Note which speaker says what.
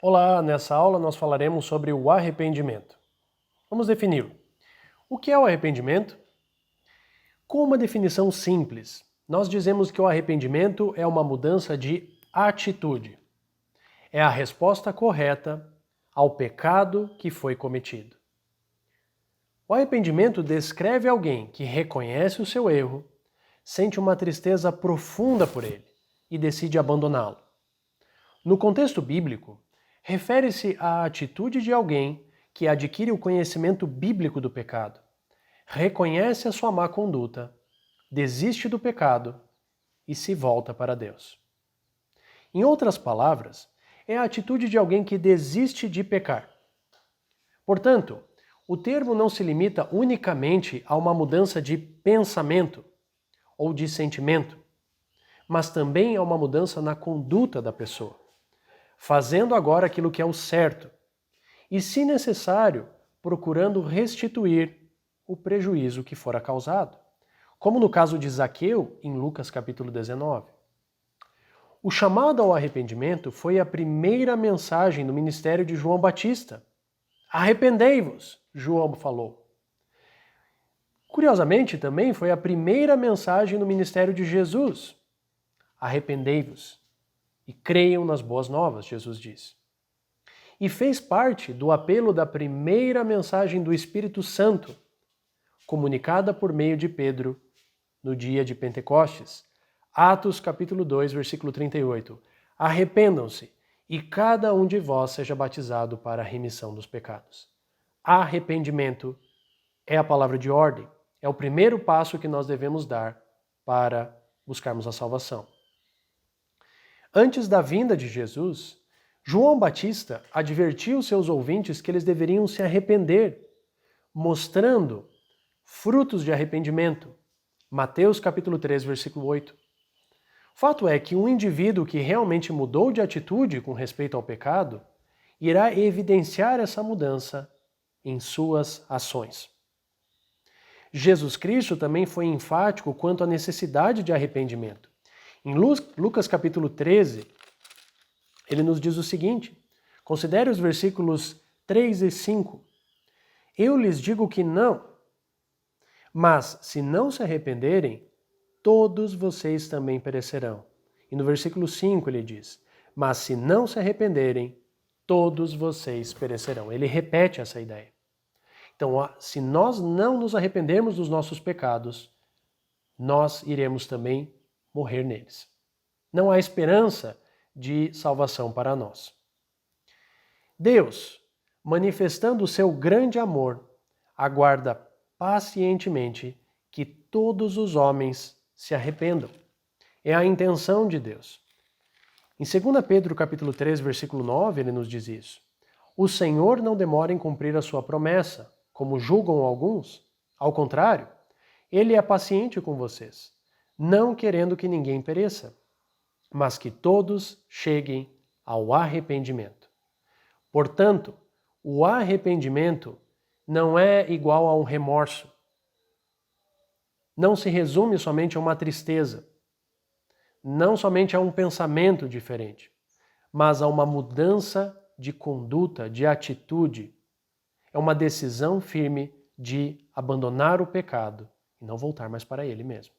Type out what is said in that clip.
Speaker 1: Olá, nessa aula nós falaremos sobre o arrependimento. Vamos defini-lo. O que é o arrependimento? Com uma definição simples, nós dizemos que o arrependimento é uma mudança de atitude. É a resposta correta ao pecado que foi cometido. O arrependimento descreve alguém que reconhece o seu erro, sente uma tristeza profunda por ele e decide abandoná-lo. No contexto bíblico, refere-se à atitude de alguém que adquire o conhecimento bíblico do pecado, reconhece a sua má conduta, desiste do pecado e se volta para Deus. Em outras palavras, é a atitude de alguém que desiste de pecar. Portanto, o termo não se limita unicamente a uma mudança de pensamento ou de sentimento, mas também a uma mudança na conduta da pessoa, fazendo agora aquilo que é o certo e, se necessário, procurando restituir o prejuízo que fora causado, como no caso de Zaqueu em Lucas capítulo 19. O chamado ao arrependimento foi a primeira mensagem do ministério de João Batista. Arrependei-vos, João falou. Curiosamente, também foi a primeira mensagem no ministério de Jesus. Arrependei-vos e creiam nas boas novas, Jesus diz. E fez parte do apelo da primeira mensagem do Espírito Santo, comunicada por meio de Pedro no dia de Pentecostes. Atos capítulo 2, versículo 38. Arrependam-se e cada um de vós seja batizado para a remissão dos pecados. Arrependimento é a palavra de ordem, é o primeiro passo que nós devemos dar para buscarmos a salvação. Antes da vinda de Jesus, João Batista advertiu seus ouvintes que eles deveriam se arrepender, mostrando frutos de arrependimento. Mateus capítulo 3, versículo 8. Fato é que um indivíduo que realmente mudou de atitude com respeito ao pecado irá evidenciar essa mudança em suas ações. Jesus Cristo também foi enfático quanto à necessidade de arrependimento. Em Lucas capítulo 13, ele nos diz o seguinte: considere os versículos 3 e 5. Eu lhes digo que não, mas se não se arrependerem, todos vocês também perecerão. E no versículo 5 ele diz: mas se não se arrependerem, todos vocês perecerão. Ele repete essa ideia. Então, se nós não nos arrependermos dos nossos pecados, nós iremos também morrer neles. Não há esperança de salvação para nós. Deus, manifestando o seu grande amor, aguarda pacientemente que todos os homens se arrependam. É a intenção de Deus. Em 2 Pedro capítulo 3, versículo 9, ele nos diz isso. O Senhor não demora em cumprir a sua promessa, como julgam alguns. Ao contrário, ele é paciente com vocês, não querendo que ninguém pereça, mas que todos cheguem ao arrependimento. Portanto, o arrependimento não é igual a um remorso. Não se resume somente a uma tristeza, não somente a um pensamento diferente, mas a uma mudança de conduta, de atitude. É uma decisão firme de abandonar o pecado e não voltar mais para ele mesmo.